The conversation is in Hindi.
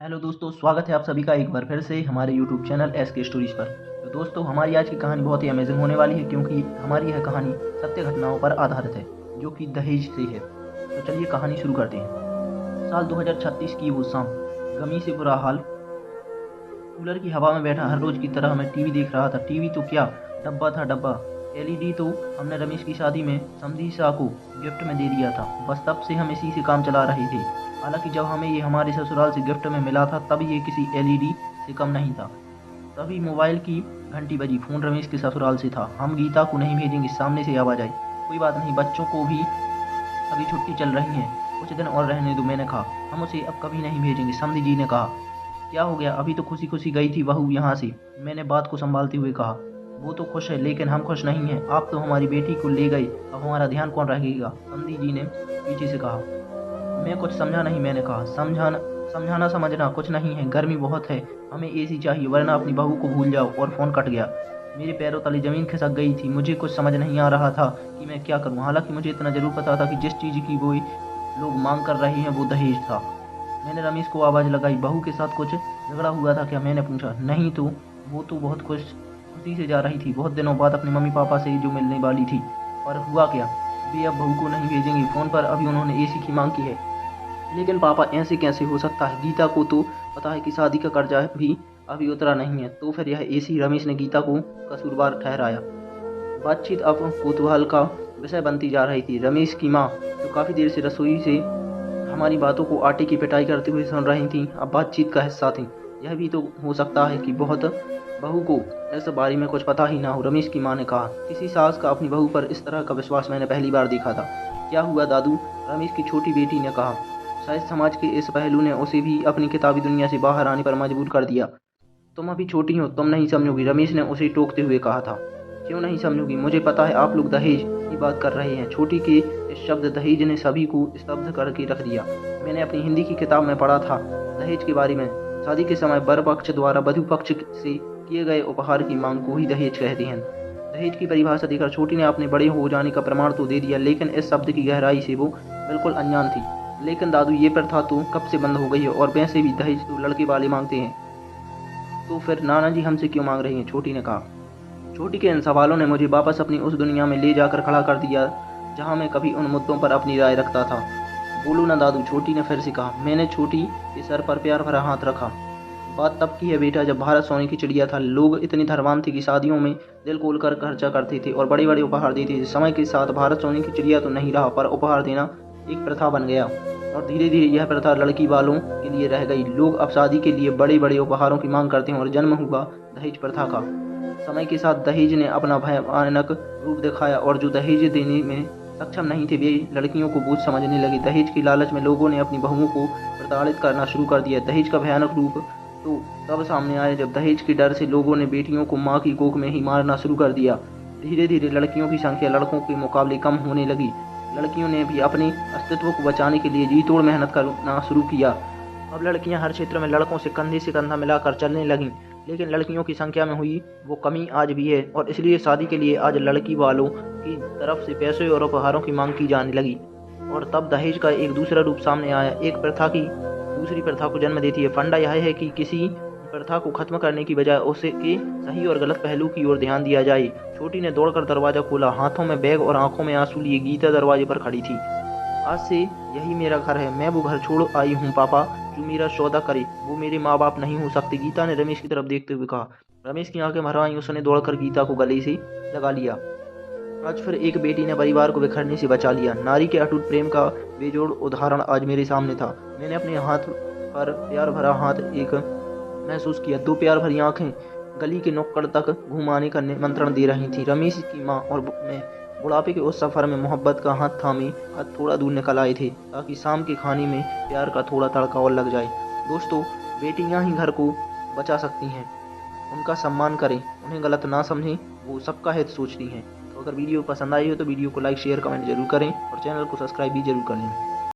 हेलो दोस्तों, स्वागत है आप सभी का एक बार फिर से हमारे यूट्यूब चैनल एस के स्टोरीज पर। तो दोस्तों, हमारी आज की कहानी बहुत ही अमेजिंग होने वाली है क्योंकि हमारी यह कहानी सत्य घटनाओं पर आधारित है जो कि दहेज से है। तो चलिए कहानी शुरू करते हैं। साल 2036 की वो शाम, गमी से बुरा हाल। कूलर की हवा में बैठा हर रोज की तरह मैं टीवी देख रहा था। टीवी तो क्या, डब्बा था डब्बा। एलईडी तो हमने रमेश की शादी में समधी शाह को गिफ्ट में दे दिया था। बस तब से हम इसी से काम चला रहे थे। हालांकि जब हमें ये हमारे ससुराल से गिफ्ट में मिला था तब ये किसी एलईडी से कम नहीं था। तभी मोबाइल की घंटी बजी। फोन रमेश के ससुराल से था। हम गीता को नहीं भेजेंगे, सामने से आवाज आई। कोई बात नहीं, बच्चों को भी अभी छुट्टी चल रही है, कुछ दिन और रहने दो, मैंने कहा। हम उसे अब कभी नहीं भेजेंगे, समधी जी ने कहा। क्या हो गया, अभी तो खुशी खुशी गई थी बहू यहाँ से, मैंने बात को संभालते हुए कहा। वो तो खुश है लेकिन हम खुश नहीं हैं। आप तो हमारी बेटी को ले गए, अब हमारा ध्यान कौन रखेगा, समधी जी ने पीछे से कहा। मैं कुछ समझा नहीं, मैंने कहा। समझाना समझाना समझना कुछ नहीं है, गर्मी बहुत है, हमें एसी चाहिए वरना अपनी बहू को भूल जाओ। और फोन कट गया। मेरे पैरों तले जमीन खिसक गई थी। मुझे कुछ समझ नहीं आ रहा था कि मैं क्या करूं। हालांकि मुझे इतना जरूर पता था कि जिस चीज की वो लोग मांग कर रहे हैं वो दहेज था। मैंने रमेश को आवाज लगाई। बहू के साथ कुछ झगड़ा हुआ था क्या, मैंने पूछा। नहीं तो, वो तो बहुत खुशी से जा रही थी, बहुत दिनों बाद अपने मम्मी पापा से जो मिलने वाली थी। पर हुआ क्या, वे अब बहू को नहीं भेजेंगी। फोन पर अभी उन्होंने एसी की मांग की है। लेकिन पापा, ऐसे कैसे हो सकता है, गीता को तो पता है कि शादी का कर्जा भी अभी उतरा नहीं है। तो फिर यह एसी, रमेश ने गीता को कसूरवार ठहराया। बातचीत अब कौतूहल का विषय बनती जा रही थी। रमेश की माँ, जो काफी देर से रसोई से हमारी बातों को आटे की पिटाई करते हुए सुन रही थीं, अब बातचीत का हिस्सा थीं। यह भी तो हो सकता है कि बहुत बहू को इस बारे में कुछ पता ही ना हो, रमेश की माँ ने कहा। किसी सास का अपनी बहू पर इस तरह का विश्वास मैंने पहली बार देखा था। क्या हुआ दादू, रमेश की छोटी बेटी ने कहा। शायद समाज के इस पहलू ने उसे भी अपनी किताबी दुनिया से बाहर आने पर मजबूर कर दिया। तुम अभी छोटी हो, तुम नहीं समझोगी, रमेश ने उसे टोकते हुए कहा था। क्यों नहीं समझोगी, मुझे पता है आप लोग दहेज की बात कर रहे हैं। छोटी के इस शब्द दहेज ने सभी को स्तब्ध करके रख दिया। मैंने अपनी हिंदी की किताब में पढ़ा था दहेज के बारे में। शादी के समय वर पक्ष द्वारा वधु पक्ष से किए गए उपहार की मांग को ही दहेज कहते हैं। दहेज की परिभाषा देकर छोटी ने अपने बड़े हो जाने का प्रमाण तो दे दिया, लेकिन इस शब्द की गहराई से वो बिल्कुल अनजान थी। लेकिन दादू, ये प्रथा तो कब से बंद हो गई है, और वैसे भी दहेज तो लड़के वाले मांगते हैं। तो फिर नाना जी हमसे क्यों मांग रही हैं, छोटी ने कहा। छोटी के इन सवालों ने मुझे वापस अपनी उस दुनिया में ले जाकर खड़ा कर दिया जहां मैं कभी उन मुद्दों पर अपनी राय रखता था। बोलो ना दादू, छोटी ने फिर से कहा। मैंने छोटी के सर पर प्यार भरा हाथ रखा। बात तब की है बेटा, जब भारत सोने की चिड़िया था। लोग इतने धनवान थे कि शादियों में दिल खोल कर खर्चा करते थे और बड़े बड़े उपहार देते थे। समय के साथ भारत सोने की चिड़िया तो नहीं रहा, पर उपहार देना एक प्रथा बन गया। और धीरे धीरे यह प्रथा लड़की वालों के लिए रह गई। लोग अब शादी के लिए बड़े बड़े उपहारों की मांग करते हैं और जन्म हुआ दहेज प्रथा का। समय के साथ दहेज ने अपना भयानक रूप दिखाया और जो दहेज देने में सक्षम नहीं थे वे लड़कियों को बोझ समझने लगे। दहेज की लालच में लोगों ने अपनी बहुओं को प्रताड़ित करना शुरू कर दिया। दहेज का भयानक रूप तो तब सामने आया जब दहेज के डर से लोगों ने बेटियों को मां की कोख में ही मारना शुरू कर दिया। धीरे धीरे लड़कियों की संख्या लड़कों के मुकाबले कम होने लगी। लड़कियों ने भी अपने अस्तित्व को बचाने के लिए जी तोड़ मेहनत करना शुरू किया। अब लड़कियां हर क्षेत्र में लड़कों से कंधा मिलाकर चलने लगीं। लेकिन लड़कियों की संख्या में हुई वो कमी आज भी है, और इसलिए शादी के लिए आज लड़की वालों की तरफ से पैसे और उपहारों की मांग की जाने लगी। और तब दहेज का एक दूसरा रूप सामने आया। एक प्रथा की दूसरी प्रथा को जन्म देती है। फंडा यह है कि किसी प्रथा को खत्म करने की बजाय उसे के सही और गलत पहलू की ओर ध्यान दिया जाए। छोटी ने दौड़कर दरवाजा खोला, हाथों में बैग और आंखों में आंसू लिए गीता दरवाजे पर खड़ी थी। आज से यही मेरा घर है, मैं वो घर छोड़ आई हूँ पापा। जो मेरा सौदा करे वो मेरे माँ बाप नहीं हो सकते, गीता ने रमेश की तरफ देखते हुए कहा। रमेश की आंखें भर आई। उसने दौड़कर गीता को गले से लगा लिया। आज फिर एक बेटी ने परिवार को बिखरने से बचा लिया। नारी के अटूट प्रेम का बेजोड़ उदाहरण आज मेरे सामने था। मैंने अपने हाथ पर प्यार भरा हाथ एक महसूस किया। दो प्यार भरी आंखें गली के नुक्कड़ तक घुमाने का निमंत्रण दे रही थी। रमेश की माँ और मैं बुढ़ापे के उस सफर में मोहब्बत का हाथ थामे हाथ थोड़ा दूर निकल आए थे, ताकि शाम के खाने में प्यार का थोड़ा तड़का और लग जाए। दोस्तों, बेटियां ही घर को बचा सकती हैं। उनका सम्मान करें, उन्हें गलत ना समझें, वो सबका हित सोचती हैं। तो अगर वीडियो पसंद आई हो तो वीडियो को लाइक शेयर कमेंट जरूर करें और चैनल को सब्सक्राइब भी जरूर कर लें।